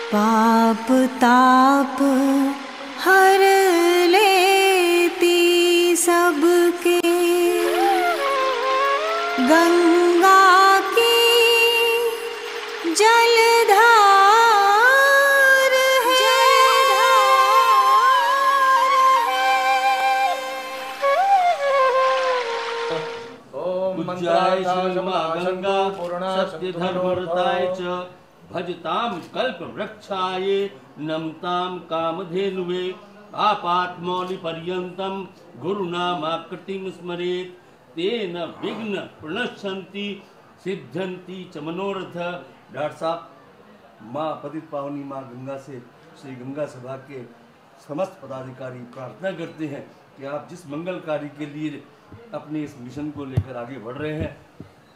पाप ताप हर लेती सबके, गंगा की जलधार है। पूज्याय श्री मां गंगा सत्य धर्मरताय च भजताम कल्प वृक्षाय नमताम कामधेनुवे आपातमौलि पर्यंतम गुरुनामाकृतिं स्मरेत् तेन विघ्न प्रणश्यन्ति सिद्धन्ति च मनोरथ। डॉक्टर साहब, माँ पतित पावनी माँ गंगा से श्री गंगा सभा के समस्त पदाधिकारी प्रार्थना करते हैं कि आप जिस मंगल कार्य के लिए अपने इस मिशन को लेकर आगे बढ़ रहे हैं,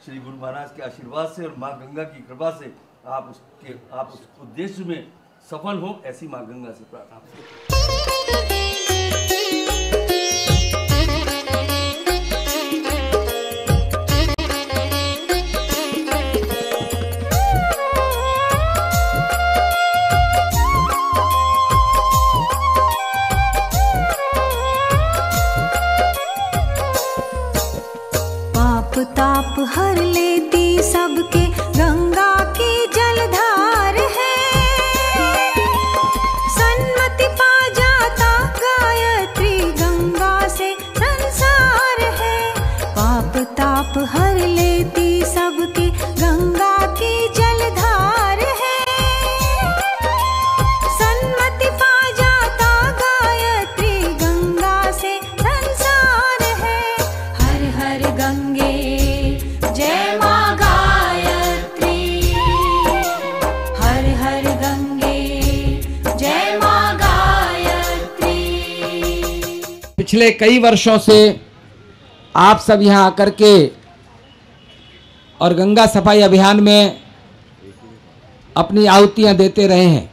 श्री गुरु महाराज के आशीर्वाद से और माँ गंगा की कृपा से आप उस उद्देश्य में सफल हो, ऐसी माँ गंगा से प्रार्थना। पाप ताप हर लेती सबके, गंगा की जलधार है। सन्मति पा जाता गायत्री, गंगा से संसार है। पाप ताप हर लेती सबके, गंगा की जलधार है। सन्मति पा जाता गायत्री, गंगा से संसार है। हर हर गंगे जय माँ गायत्री, हर हर गंगे जय माँ गायत्री। पिछले कई वर्षों से आप सब यहाँ आकर के और गंगा सफाई अभियान में अपनी आहुतियाँ देते रहे हैं।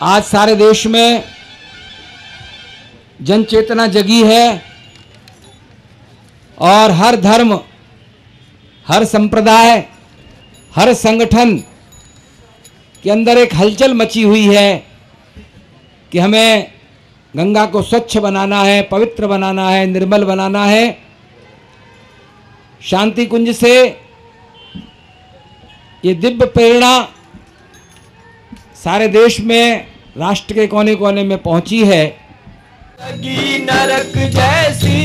आज सारे देश में जन चेतना जगी है और हर धर्म, हर संप्रदाय, हर संगठन के अंदर एक हलचल मची हुई है कि हमें गंगा को स्वच्छ बनाना है, पवित्र बनाना है, निर्मल बनाना है। शांति कुंज से ये दिव्य प्रेरणा सारे देश में, राष्ट्र के कोने कोने में पहुंची है। नरक जैसी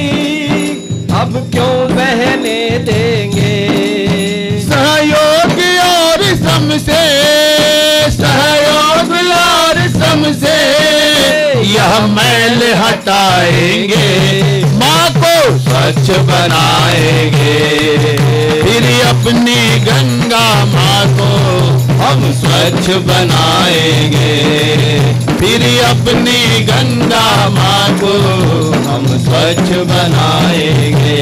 अब क्यों बहने देंगे, सहयोग और समसे, सहयोग और समसे यह मैल हटाएंगे, माँ को स्वच्छ बनाएंगे। फिर अपनी गंगा माँ को हम स्वच्छ बनाएंगे, फिर अपनी गंगा माँ को हम स्वच्छ बनाएंगे।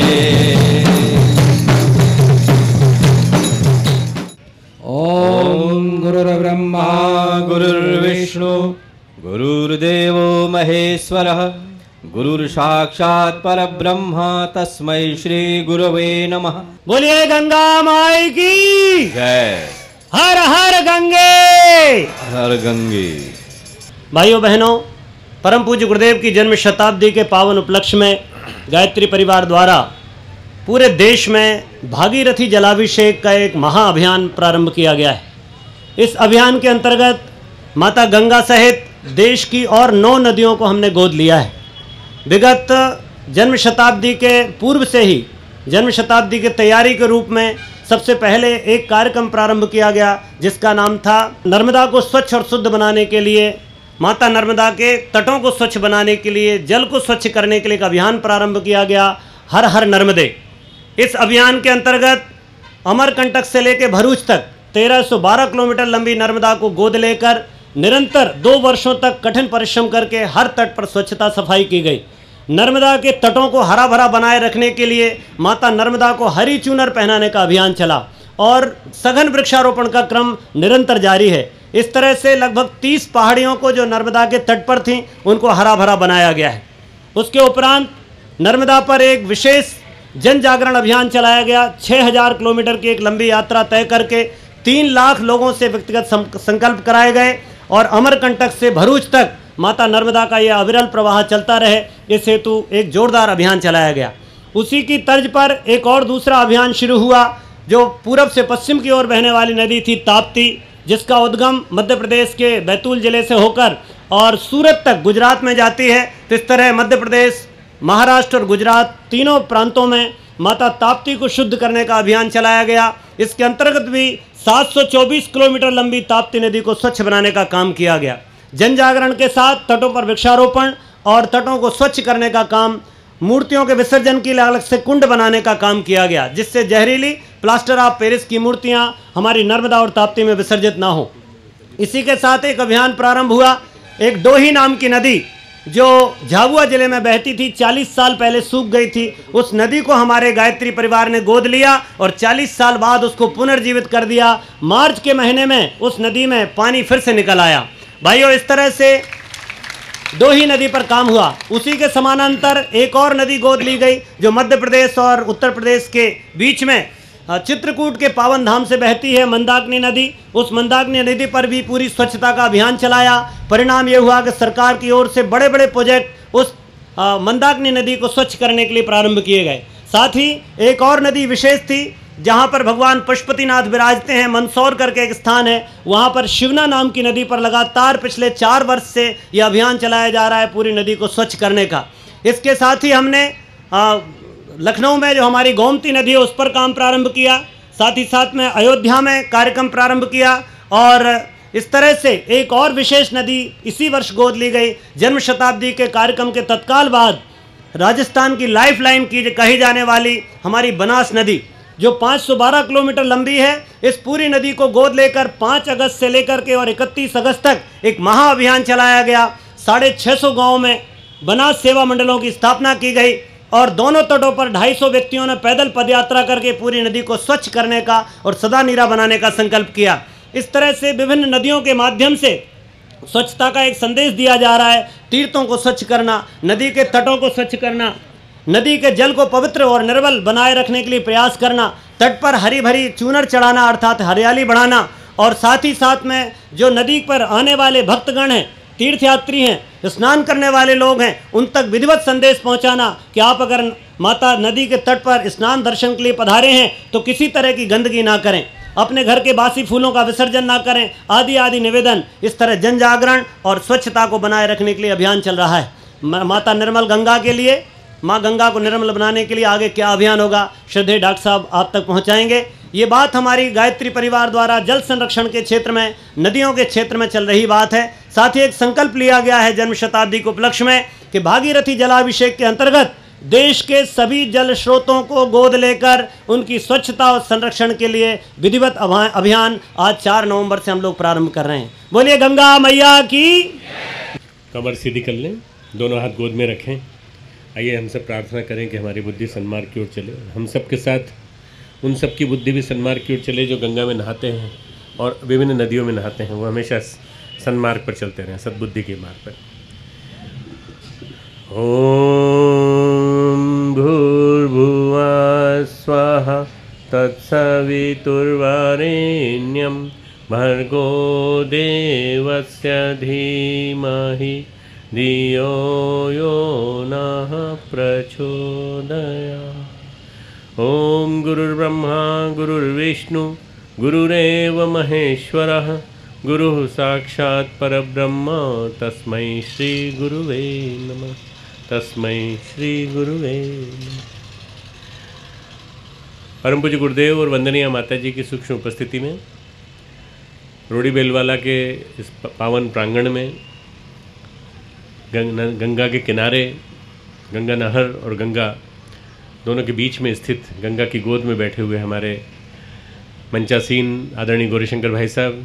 ओम गुरुर्ब्रह्मा गुरुर्विष्णु गुरुर्देवो महेश्वरः, गुरुर्साक्षात् परब्रह्म तस्मै श्री गुरवे नमः। बोलिए गंगा माई की जय। हर हर गंगे, हर गंगे। भाइयों बहनों, परम पूज्य गुरुदेव की जन्म शताब्दी के पावन उपलक्ष्य में गायत्री परिवार द्वारा पूरे देश में भागीरथी जलाभिषेक का एक महाअभियान प्रारंभ किया गया है। इस अभियान के अंतर्गत माता गंगा सहित देश की और 9 नदियों को हमने गोद लिया है। विगत जन्म शताब्दी के पूर्व से ही जन्म शताब्दी की तैयारी के रूप में सबसे पहले एक कार्यक्रम प्रारंभ किया गया जिसका नाम था नर्मदा को स्वच्छ और शुद्ध बनाने के लिए, माता नर्मदा के तटों को स्वच्छ बनाने के लिए, जल को स्वच्छ करने के लिए एक अभियान प्रारंभ किया गया, हर हर नर्मदे। इस अभियान के अंतर्गत अमरकंटक से लेकर भरूच तक 1312 किलोमीटर लंबी नर्मदा को गोद लेकर निरंतर 2 वर्षों तक कठिन परिश्रम करके हर तट पर स्वच्छता सफाई की गई। नर्मदा के तटों को हरा भरा बनाए रखने के लिए माता नर्मदा को हरी चूनर पहनाने का अभियान चला और सघन वृक्षारोपण का क्रम निरंतर जारी है। इस तरह से लगभग 30 पहाड़ियों को जो नर्मदा के तट पर थीं उनको हरा भरा बनाया गया है। उसके उपरांत नर्मदा पर एक विशेष जन जागरण अभियान चलाया गया। 6000 किलोमीटर की एक लंबी यात्रा तय करके 3 लाख लोगों से व्यक्तिगत संकल्प कराए गए और अमरकंटक से भरूच तक माता नर्मदा का यह अविरल प्रवाह चलता रहे, इस हेतु एक जोरदार अभियान चलाया गया। उसी की तर्ज पर एक और दूसरा अभियान शुरू हुआ जो पूरब से पश्चिम की ओर बहने वाली नदी थी ताप्ती, जिसका उद्गम मध्य प्रदेश के बैतूल जिले से होकर और सूरत तक गुजरात में जाती है। तो इस तरह मध्य प्रदेश, महाराष्ट्र और गुजरात तीनों प्रांतों में माता ताप्ती को शुद्ध करने का अभियान चलाया गया। इसके अंतर्गत भी 724 किलोमीटर लंबी ताप्ती नदी को स्वच्छ बनाने का काम किया गया। जन जागरण के साथ तटों पर वृक्षारोपण और तटों को स्वच्छ करने का काम, मूर्तियों के विसर्जन के लिए अलग से कुंड बनाने का काम किया गया, जिससे जहरीली प्लास्टर ऑफ पेरिस की मूर्तियां हमारी नर्मदा और ताप्ती में विसर्जित ना हो। इसी के साथ एक अभियान प्रारंभ हुआ। एक डोही नाम की नदी जो झाबुआ जिले में बहती थी, 40 साल पहले सूख गई थी, उस नदी को हमारे गायत्री परिवार ने गोद लिया और 40 साल बाद उसको पुनर्जीवित कर दिया। मार्च के महीने में उस नदी में पानी फिर से निकल आया। भाइयों, इस तरह से डोही नदी पर काम हुआ। उसी के समानांतर एक और नदी गोद ली गई जो मध्य प्रदेश और उत्तर प्रदेश के बीच में चित्रकूट के पावन धाम से बहती है, मंदाकिनी नदी। उस मंदाकिनी नदी पर भी पूरी स्वच्छता का अभियान चलाया। परिणाम ये हुआ कि सरकार की ओर से बड़े बड़े प्रोजेक्ट उस मंदाकिनी नदी को स्वच्छ करने के लिए प्रारंभ किए गए। साथ ही एक और नदी विशेष थी जहाँ पर भगवान पशुपतिनाथ विराजते हैं, मंदसौर करके एक स्थान है, वहाँ पर शिवना नाम की नदी पर लगातार पिछले 4 वर्ष से यह अभियान चलाया जा रहा है पूरी नदी को स्वच्छ करने का। इसके साथ ही हमने लखनऊ में जो हमारी गोमती नदी है उस पर काम प्रारंभ किया। साथ ही साथ में अयोध्या में कार्यक्रम प्रारंभ किया और इस तरह से एक और विशेष नदी इसी वर्ष गोद ली गई। जन्म शताब्दी के कार्यक्रम के तत्काल बाद राजस्थान की लाइफ लाइन की कही जाने वाली हमारी बनास नदी जो 512 किलोमीटर लंबी है, इस पूरी नदी को गोद लेकर 5 अगस्त से लेकर के और 31 अगस्त तक एक महाअभियान चलाया गया। 650 गाँव में बनास सेवा मंडलों की स्थापना की गई और दोनों तटों पर 250 व्यक्तियों ने पैदल पदयात्रा करके पूरी नदी को स्वच्छ करने का और सदा नीरा बनाने का संकल्प किया। इस तरह से विभिन्न नदियों के माध्यम से स्वच्छता का एक संदेश दिया जा रहा है। तीर्थों को स्वच्छ करना, नदी के तटों को स्वच्छ करना, नदी के जल को पवित्र और निर्मल बनाए रखने के लिए प्रयास करना, तट पर हरी भरी चूनर चढ़ाना अर्थात हरियाली बढ़ाना और साथ ही साथ में जो नदी पर आने वाले भक्तगण हैं, तीर्थयात्री हैं, स्नान करने वाले लोग हैं, उन तक विधिवत संदेश पहुंचाना कि आप अगर माता नदी के तट पर स्नान दर्शन के लिए पधारे हैं तो किसी तरह की गंदगी ना करें, अपने घर के बासी फूलों का विसर्जन ना करें, आदि आदि निवेदन। इस तरह जन जागरण और स्वच्छता को बनाए रखने के लिए अभियान चल रहा है। माता निर्मल गंगा के लिए, माँ गंगा को निर्मल बनाने के लिए आगे क्या अभियान होगा, श्रद्धेय डॉक्टर साहब आप तक पहुँचाएंगे। ये बात हमारी गायत्री परिवार द्वारा जल संरक्षण के क्षेत्र में, नदियों के क्षेत्र में चल रही बात है। साथ ही एक संकल्प लिया गया है जन्म शताब्दी के उपलक्ष्य में कि भागीरथी जलाभिषेक के अंतर्गत देश के सभी जल स्रोतों को गोद लेकर उनकी स्वच्छता और संरक्षण के लिए विधिवत अभियान आज 4 नवंबर से हम लोग प्रारंभ कर रहे हैं। बोलिए गंगा मैया की। कमर सीधी कर लें, दोनों हाथ गोद में रखें। आइए हम सब प्रार्थना करें कि हमारी बुद्धि सन्मार्ग की ओर चले। हम सब के साथ उन सब की बुद्धि भी सन्मार्ग की ओर चले जो गंगा में नहाते हैं और विभिन्न नदियों में नहाते हैं। वो हमेशा सन्मार्ग पर चलते रहें, सद्बुद्धि के मार्ग पर। ओम भूर्भुवः स्वः तत्सवितुर्वरेण्यं भर्गो देवस्य धीमहि धियो यो नः प्रचोदयात्। ओम गुरुर्ब्रह्मा गुरुर्विष्णु गुरुरेव महेश्वरः गुरुः साक्षात् परब्रह्म तस्मै श्री गुरुवे नमः। तस्मै श्री गुरुवे नमः। परम पूज्य गुरुदेव और वंदनीय माता जी की सूक्ष्म उपस्थिति में रोडी बेलवाला के इस पावन प्रांगण में गंगा के किनारे, गंगा नहर और गंगा दोनों के बीच में स्थित गंगा की गोद में बैठे हुए हमारे मंचासीन आदरणीय गौरीशंकर भाई साहब,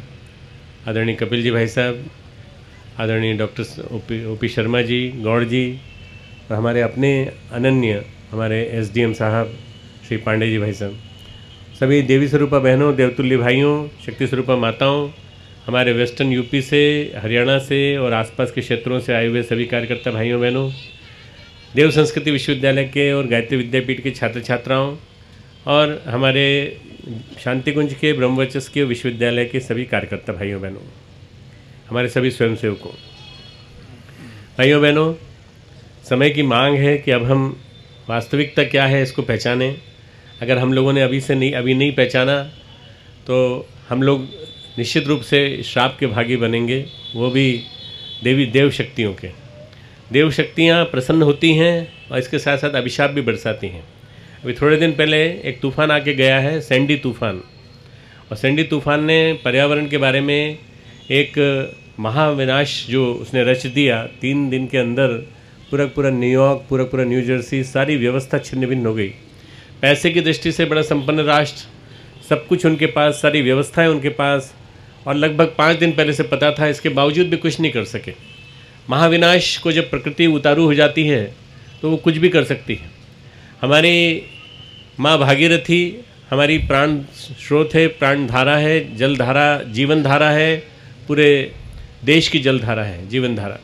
आदरणीय कपिल जी भाई साहब, आदरणीय डॉक्टर ओपी शर्मा जी, गौड़ जी और हमारे अपने अनन्य हमारे एसडीएम साहब श्री पांडे जी भाई साहब, सभी देवी स्वरूपा बहनों, देवतुल्य भाइयों, शक्ति स्वरूपा माताओं, हमारे वेस्टर्न यूपी से, हरियाणा से और आसपास के क्षेत्रों से आए हुए सभी कार्यकर्ता भाइयों बहनों, देव संस्कृति विश्वविद्यालय के और गायत्री विद्यापीठ के छात्र छात्राओं और हमारे शांति कुंज के ब्रह्मवचस्कीय विश्वविद्यालय के सभी कार्यकर्ता भाइयों बहनों, हमारे सभी स्वयंसेवकों, भाइयों बहनों, समय की मांग है कि अब हम वास्तविकता क्या है इसको पहचानें। अगर हम लोगों ने अभी नहीं पहचाना तो हम लोग निश्चित रूप से श्राप के भागी बनेंगे, वो भी देव शक्तियों के। देव शक्तियाँ प्रसन्न होती हैं और इसके साथ साथ अभिशाप भी बरसाती हैं। अभी थोड़े दिन पहले एक तूफ़ान आके गया है, सैंडी तूफ़ान, और सैंडी तूफ़ान ने पर्यावरण के बारे में एक महाविनाश जो उसने रच दिया। 3 दिन के अंदर पूरा न्यूयॉर्क, पूरा न्यू जर्सी, सारी व्यवस्था छिन्न भिन्न हो गई। पैसे की दृष्टि से बड़ा संपन्न राष्ट्र, सब कुछ उनके पास, सारी व्यवस्थाएं उनके पास, और लगभग 5 दिन पहले से पता था, इसके बावजूद भी कुछ नहीं कर सके। महाविनाश को जब प्रकृति उतारू हो जाती है तो वो कुछ भी कर सकती है। हमारी माँ भागीरथी हमारी प्राण स्रोत है, प्राण धारा है, जल धारा, जीवन धारा है, पूरे देश की जल धारा है, जीवन धारा।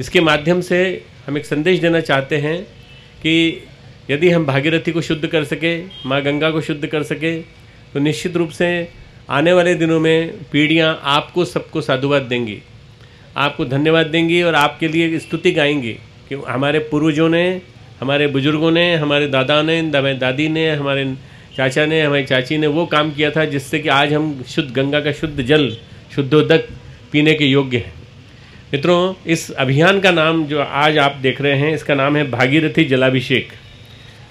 इसके माध्यम से हम एक संदेश देना चाहते हैं कि यदि हम भागीरथी को शुद्ध कर सके, माँ गंगा को शुद्ध कर सके, तो निश्चित रूप से आने वाले दिनों में पीढ़ियाँ आपको सबको साधुवाद देंगी, आपको धन्यवाद देंगी और आपके लिए स्तुति गाएंगी कि हमारे पूर्वजों ने, हमारे बुजुर्गों ने, हमारे दादा ने, दादी ने, हमारे चाचा ने, हमारी चाची ने वो काम किया था जिससे कि आज हम शुद्ध गंगा का शुद्ध जल, शुद्धोदक पीने के योग्य हैं। मित्रों, इस अभियान का नाम जो आज आप देख रहे हैं, इसका नाम है भागीरथी जलाभिषेक।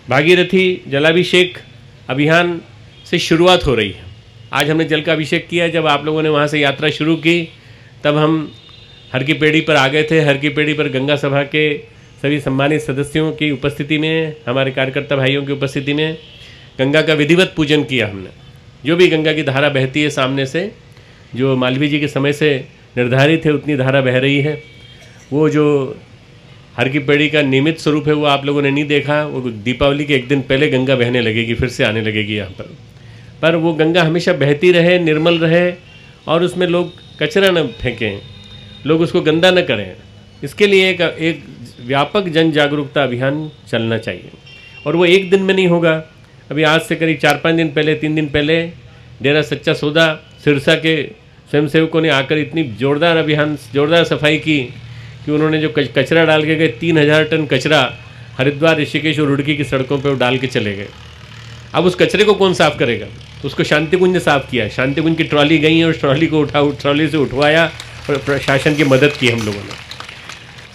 भागीरथी जलाभिषेक अभियान से शुरुआत हो रही है। आज हमने जल का अभिषेक किया। जब आप लोगों ने वहाँ से यात्रा शुरू की तब हम हर की पेड़ी पर आ गए थे। हर की पेड़ी पर गंगा सभा के सभी सम्मानित सदस्यों की उपस्थिति में, हमारे कार्यकर्ता भाइयों की उपस्थिति में गंगा का विधिवत पूजन किया हमने। जो भी गंगा की धारा बहती है सामने से, जो मालवीय जी के समय से निर्धारित है उतनी धारा बह रही है। वो जो हर की पेड़ी का नियमित स्वरूप है वो आप लोगों ने नहीं देखा। वो दीपावली के एक दिन पहले गंगा बहने लगेगी, फिर से आने लगेगी यहाँ पर वो गंगा हमेशा बहती रहे, निर्मल रहे, और उसमें लोग कचरा न फेंकें, लोग उसको गंदा न करें। इसके लिए एक व्यापक जन जागरूकता अभियान चलना चाहिए। और वो एक दिन में नहीं होगा। अभी आज से करीब 4-5 दिन पहले, 3 दिन पहले डेरा सच्चा सौदा सिरसा के स्वयंसेवकों ने आकर इतनी जोरदार सफाई की कि उन्होंने जो कचरा डाल के गए, 3000 टन कचरा हरिद्वार, ऋषिकेश और रुड़की की सड़कों पर डाल के चले गए। अब उस कचरे को कौन साफ़ करेगा? तो उसको शांति कुंज ने साफ़ किया। शांति कुंज की ट्रॉली गई है और उस ट्रॉली से उठवाया और प्रशासन की मदद की हम लोगों ने।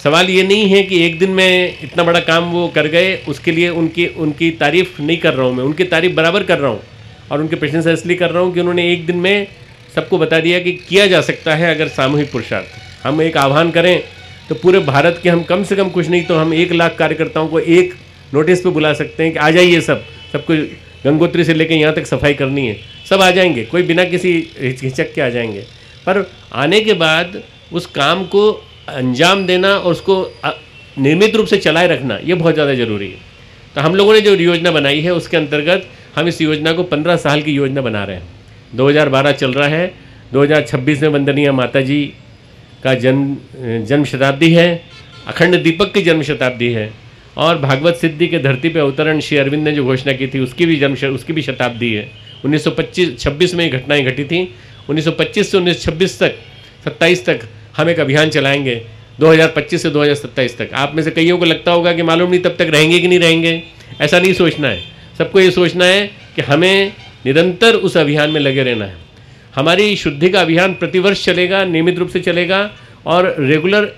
सवाल ये नहीं है कि एक दिन में इतना बड़ा काम वो कर गए, उसके लिए उनकी तारीफ़ नहीं कर रहा हूँ मैं, उनकी तारीफ़ बराबर कर रहा हूँ और उनके प्रशंसा इसलिए कर रहा हूँ कि उन्होंने एक दिन में सबको बता दिया कि किया जा सकता है अगर सामूहिक पुरुषार्थ। हम एक आह्वान करें तो पूरे भारत के हम कम से कम कुछ नहीं तो हम 1 लाख कार्यकर्ताओं को एक नोटिस पे बुला सकते हैं कि आ जाइए, सबको गंगोत्री से लेकर यहाँ तक सफाई करनी है। सब आ जाएंगे, कोई बिना किसी हिचक के आ जाएंगे। पर आने के बाद उस काम को अंजाम देना और उसको नियमित रूप से चलाए रखना, ये बहुत ज़्यादा ज़रूरी है। तो हम लोगों ने जो योजना बनाई है उसके अंतर्गत हम इस योजना को 15 साल की योजना बना रहे हैं। 2012 चल रहा है, 2026 में वंदनीय माता जी का जन्म शताब्दी है, अखंड दीपक की जन्म शताब्दी है, और भागवत सिद्धि के धरती पे अवतरण श्री अरविंद ने जो घोषणा की थी उसकी भी शताब्दी है। 1926 में घटनाएं घटी थी। 1925 से 1926 तक, 27 तक हम एक अभियान चलाएंगे, 2025 से 2027 तक। आप में से कईयों को लगता होगा कि मालूम नहीं तब तक रहेंगे कि नहीं रहेंगे। ऐसा नहीं सोचना है। सबको ये सोचना है कि हमें निरंतर उस अभियान में लगे रहना है। हमारी शुद्धि का अभियान प्रतिवर्ष चलेगा, नियमित रूप से चलेगा और रेगुलर,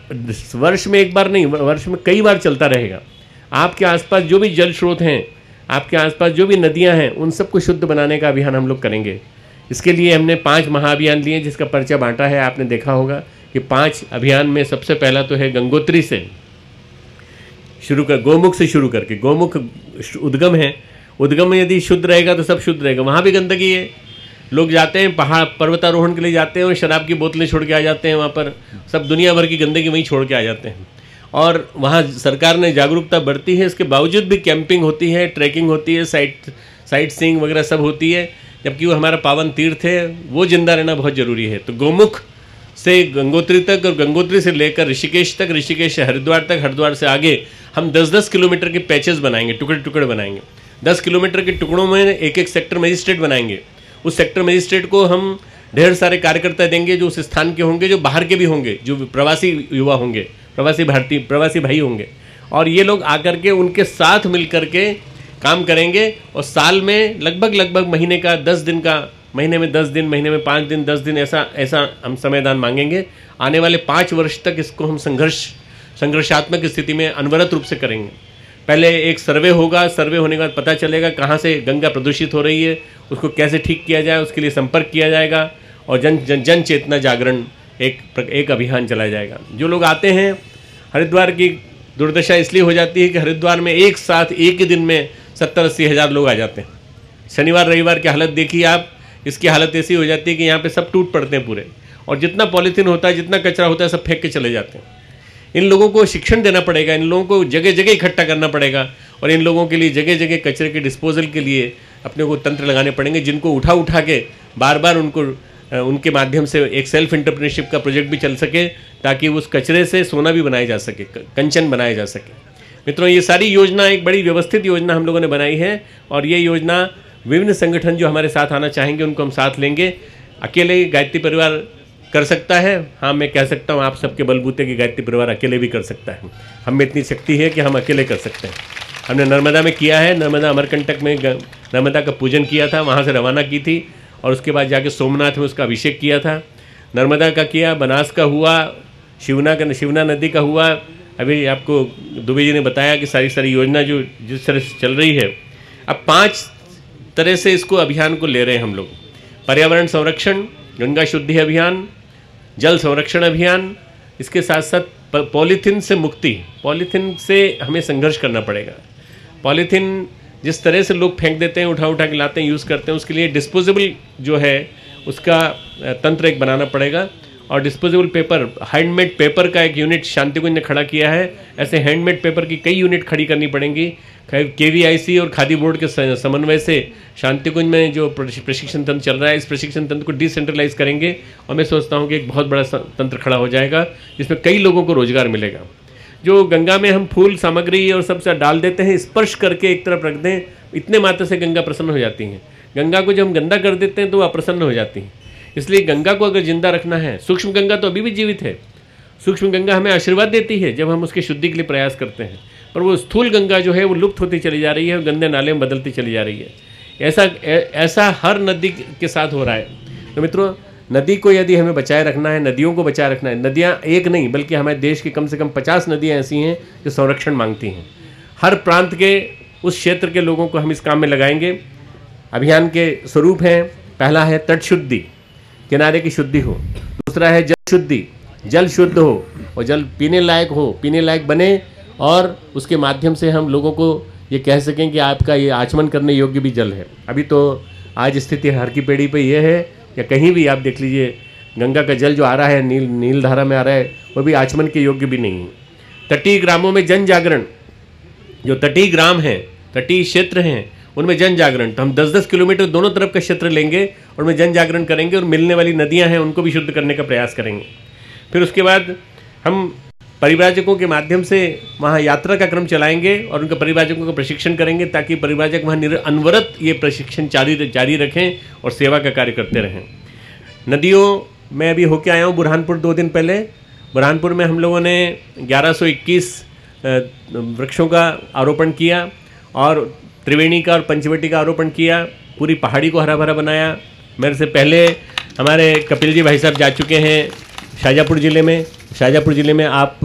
वर्ष में एक बार नहीं, वर्ष में कई बार चलता रहेगा। आपके आसपास जो भी जल स्रोत हैं, आपके आसपास जो भी नदियां हैं, उन सबको शुद्ध बनाने का अभियान हम लोग करेंगे। इसके लिए हमने 5 महाअभियान लिए जिसका पर्चा बांटा है। आपने देखा होगा कि 5 अभियान में सबसे पहला तो है गंगोत्री से शुरू कर, गोमुख से शुरू करके। गोमुख उद्गम है, उद्गम में यदि शुद्ध रहेगा तो सब शुद्ध रहेगा। वहाँ भी गंदगी है, लोग जाते हैं पहाड़ पर्वतारोहण के लिए जाते हैं और शराब की बोतलें छोड़ के आ जाते हैं। वहाँ पर सब दुनिया भर की गंदगी वहीं छोड़ के आ जाते हैं। और वहाँ सरकार ने जागरूकता बढ़ती है, इसके बावजूद भी कैंपिंग होती है, ट्रैकिंग होती है, साइट सीइंग वगैरह सब होती है। जबकि वो हमारा पावन तीर्थ है, वो जिंदा रहना बहुत ज़रूरी है। तो गोमुख से गंगोत्री तक और गंगोत्री से लेकर ऋषिकेश तक, ऋषिकेश से हरिद्वार तक, हरिद्वार से आगे हम 10-10 किलोमीटर के पैचेस बनाएंगे, टुकड़े टुकड़े बनाएंगे। 10 किलोमीटर के टुकड़ों में एक एक सेक्टर मजिस्ट्रेट बनाएंगे। उस सेक्टर मजिस्ट्रेट को हम ढेर सारे कार्यकर्ता देंगे जो उस स्थान के होंगे, जो बाहर के भी होंगे, जो प्रवासी युवा होंगे, प्रवासी भाई होंगे, और ये लोग आकर के उनके साथ मिल करके काम करेंगे। और साल में लगभग महीने का 10 दिन का, महीने में 10 दिन, महीने में 5 दिन, 10 दिन, ऐसा हम समयदान मांगेंगे। आने वाले 5 वर्ष तक इसको हम संघर्षात्मक स्थिति में अनवरत रूप से करेंगे। पहले एक सर्वे होगा, सर्वे होने के बाद पता चलेगा कहाँ से गंगा प्रदूषित हो रही है, उसको कैसे ठीक किया जाए, उसके लिए संपर्क किया जाएगा, और जन चेतना जागरण एक अभियान चलाया जाएगा। जो लोग आते हैं, हरिद्वार की दुर्दशा इसलिए हो जाती है कि हरिद्वार में एक साथ एक ही दिन में 70-80 हज़ार लोग आ जाते हैं। शनिवार रविवार की हालत देखिए आप, इसकी हालत ऐसी हो जाती है कि यहाँ पे सब टूट पड़ते हैं पूरे, और जितना पॉलीथीन होता है, जितना कचरा होता है, सब फेंक के चले जाते हैं। इन लोगों को शिक्षण देना पड़ेगा, इन लोगों को जगह जगह इकट्ठा करना पड़ेगा, और इन लोगों के लिए जगह जगह कचरे के डिस्पोजल के लिए अपने को तंत्र लगाने पड़ेंगे, जिनको उठा के बार बार उनके माध्यम से एक सेल्फ एंटरप्रेन्योरशिप का प्रोजेक्ट भी चल सके, ताकि उस कचरे से सोना भी बनाया जा सके, कंचन बनाया जा सके। मित्रों, ये सारी योजना एक बड़ी व्यवस्थित योजना हम लोगों ने बनाई है, और ये योजना विभिन्न संगठन जो हमारे साथ आना चाहेंगे उनको हम साथ लेंगे। अकेले गायत्री परिवार कर सकता है, हाँ मैं कह सकता हूँ आप सबके बलबूते की गायत्री परिवार अकेले भी कर सकता है। हम में इतनी शक्ति है कि हम अकेले कर सकते हैं। हमने नर्मदा में किया है, नर्मदा अमरकंटक में नर्मदा का पूजन किया था, वहाँ से रवाना की थी, और उसके बाद जाके सोमनाथ में उसका अभिषेक किया था। नर्मदा का किया, बनास का हुआ, शिवना नदी का हुआ। अभी आपको दुबे जी ने बताया कि सारी योजना जो जिस तरह से चल रही है, अब 5 तरह से इसको अभियान को ले रहे हैं हम लोग। पर्यावरण संरक्षण, गंगा शुद्धि अभियान, जल संरक्षण अभियान, इसके साथ साथ पॉलीथीन से मुक्ति। पॉलीथीन से हमें संघर्ष करना पड़ेगा। पॉलीथीन जिस तरह से लोग फेंक देते हैं, उठा के लाते हैं, यूज़ करते हैं, उसके लिए डिस्पोजेबल जो है उसका तंत्र एक बनाना पड़ेगा। और डिस्पोजेबल पेपर, हैंडमेड पेपर का एक यूनिट शांतिकुंज ने खड़ा किया है। ऐसे हैंडमेड पेपर की कई यूनिट खड़ी करनी पड़ेंगी। KVIC और खादी बोर्ड के समन्वय से शांतिकुंज में जो प्रशिक्षण तंत्र चल रहा है, इस प्रशिक्षण तंत्र को डिसेंट्रलाइज करेंगे, और मैं सोचता हूँ कि एक बहुत बड़ा तंत्र खड़ा हो जाएगा जिसमें कई लोगों को रोजगार मिलेगा। जो गंगा में हम फूल सामग्री और सब डाल देते हैं, स्पर्श करके एक तरफ रख दें, इतने मात्र से गंगा प्रसन्न हो जाती हैं। गंगा को जब हम गंदा कर देते हैं तो वो अप्रसन्न हो जाती हैं। इसलिए गंगा को अगर जिंदा रखना है, सूक्ष्म गंगा तो अभी भी जीवित है, सूक्ष्म गंगा हमें आशीर्वाद देती है जब हम उसके शुद्धि के लिए प्रयास करते हैं, पर वो स्थूल गंगा जो है वो लुप्त होती चली जा रही है, गंदे नाले में बदलती चली जा रही है। ऐसा हर नदी के साथ हो रहा है। तो मित्रों, नदी को यदि हमें बचाए रखना है, नदियों को बचाए रखना है, नदियाँ एक नहीं बल्कि हमारे देश की कम से कम 50 नदियाँ ऐसी हैं जो संरक्षण मांगती हैं। हर प्रांत के उस क्षेत्र के लोगों को हम इस काम में लगाएंगे। अभियान के स्वरूप हैं, पहला है तट शुद्धि, किनारे की शुद्धि हो। दूसरा है जल शुद्धि, जल शुद्ध हो और जल पीने लायक हो, पीने लायक बने, और उसके माध्यम से हम लोगों को ये कह सकें कि आपका ये आचमन करने योग्य भी जल है। अभी तो आज स्थिति हर की पेड़ी पे ये है, या कहीं भी आप देख लीजिए गंगा का जल जो आ रहा है, नील धारा में आ रहा है, वो भी आचमन के योग्य भी नहीं है। तटीय ग्रामों में जन जागरण, जो तटीय ग्राम हैं, तटीय क्षेत्र हैं, उनमें जन जागरण। तो हम 10-10 किलोमीटर दोनों तरफ का क्षेत्र लेंगे और उनमें जन जागरण करेंगे, और मिलने वाली नदियां हैं उनको भी शुद्ध करने का प्रयास करेंगे। फिर उसके बाद हम परिव्राजकों के माध्यम से वहाँ यात्रा का क्रम चलाएंगे और उनके परिव्राजकों का प्रशिक्षण करेंगे, ताकि परिव्राजक वहाँ अनवरत ये प्रशिक्षण जारी रखें और सेवा का कार्य करते रहें। नदियों में अभी होके आया हूँ बुरहानपुर 2 दिन पहले। बुरहानपुर में हम लोगों ने 1121 वृक्षों का आरोपण किया, और त्रिवेणी का और पंचवटी का आरोपण किया। पूरी पहाड़ी को हरा भरा बनाया। मेरे से पहले हमारे कपिल जी भाई साहब जा चुके हैं शाहजहाँपुर ज़िले में। शाहजहाँपुर ज़िले में आप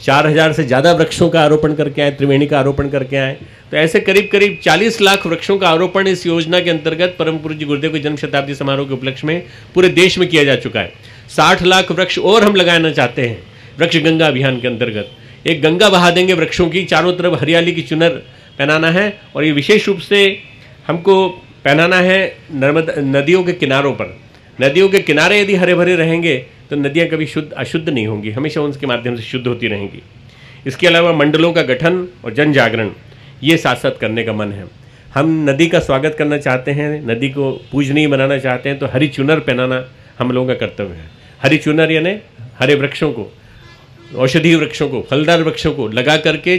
4000 से ज़्यादा वृक्षों का आरोपण करके आए, त्रिवेणी का आरोपण करके आए। तो ऐसे करीब 40 लाख वृक्षों का आरोपण इस योजना के अंतर्गत परम पूज्य जी गुरुदेव के जन्म शताब्दी समारोह के उपलक्ष्य में पूरे देश में किया जा चुका है। 60 लाख वृक्ष और हम लगाना चाहते हैं वृक्ष गंगा अभियान के अंतर्गत। एक गंगा बहा देंगे वृक्षों की, चारों तरफ हरियाली की चुनर पहनाना है, और ये विशेष रूप से हमको पहनाना है नर्मदा नदियों के किनारों पर। नदियों के किनारे यदि हरे भरे रहेंगे तो नदियाँ कभी अशुद्ध नहीं होंगी, हमेशा उनके माध्यम से शुद्ध होती रहेंगी। इसके अलावा मंडलों का गठन और जन जागरण, ये साथ साथ करने का मन है। हम नदी का स्वागत करना चाहते हैं, नदी को पूजनीय बनाना चाहते हैं, तो हरी चुनर पहनाना हम लोगों का कर्तव्य है। हरी चुनर यानी हरे वृक्षों को, औषधीय वृक्षों को, फलदार वृक्षों को लगा करके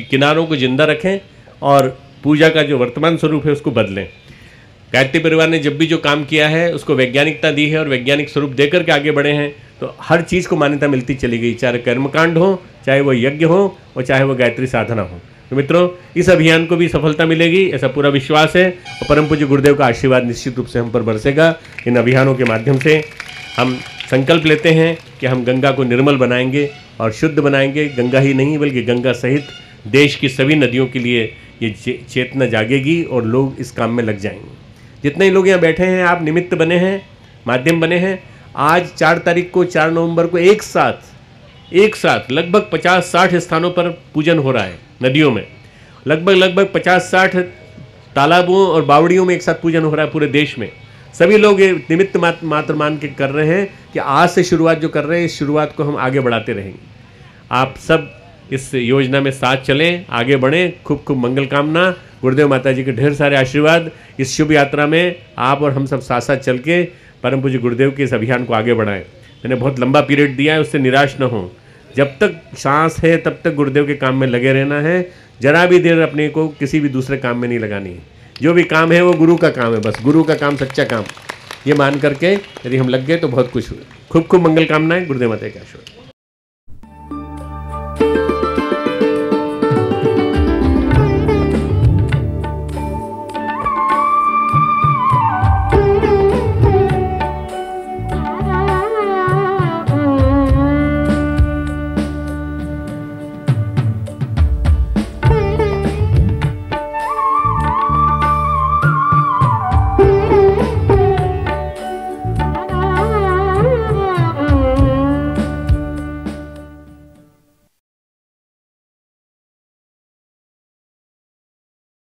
किनारों को जिंदा रखें और पूजा का जो वर्तमान स्वरूप है उसको बदलें। गायत्री परिवार ने जब भी जो काम किया है उसको वैज्ञानिकता दी है और वैज्ञानिक स्वरूप देकर के आगे बढ़े हैं, तो हर चीज़ को मान्यता मिलती चली गई, चाहे कर्मकांड हो, चाहे वो यज्ञ हो और चाहे वो गायत्री साधना हो। तो मित्रों, इस अभियान को भी सफलता मिलेगी ऐसा पूरा विश्वास है और परम पूज्य गुरुदेव का आशीर्वाद निश्चित रूप से हम पर बरसेगा। इन अभियानों के माध्यम से हम संकल्प लेते हैं कि हम गंगा को निर्मल बनाएंगे और शुद्ध बनाएंगे। गंगा ही नहीं बल्कि गंगा सहित देश की सभी नदियों के लिए ये चेतना जागेगी और लोग इस काम में लग जाएंगे। जितने लोग यहाँ बैठे हैं, आप निमित्त बने हैं, माध्यम बने हैं। आज 4 तारीख को, 4 नवंबर को एक साथ लगभग 50-60 स्थानों पर पूजन हो रहा है नदियों में। लगभग 50-60 तालाबों और बावड़ियों में एक साथ पूजन हो रहा है पूरे देश में। सभी लोग ये निमित्त मात्र मान के कर रहे हैं कि आज से शुरुआत जो कर रहे हैं, इस शुरुआत को हम आगे बढ़ाते रहेंगे। आप सब इस योजना में साथ चलें, आगे बढ़ें। खूब खूब मंगल कामना, गुरुदेव माता जी के ढेर सारे आशीर्वाद। इस शुभ यात्रा में आप और हम सब साथ साथ चल के परम पूज्य गुरुदेव के इस अभियान को आगे बढ़ाएं। मैंने बहुत लंबा पीरियड दिया है, उससे निराश न हो। जब तक सांस है तब तक गुरुदेव के काम में लगे रहना है। जरा भी देर अपने को किसी भी दूसरे काम में नहीं लगानी है। जो भी काम है वो गुरु का काम है, बस गुरु का काम सच्चा काम, ये मान करके यदि हम लग गए तो बहुत कुछ हुए। खूब खूब मंगल कामनाएं, गुरुदेव माता के आशीर्वाद।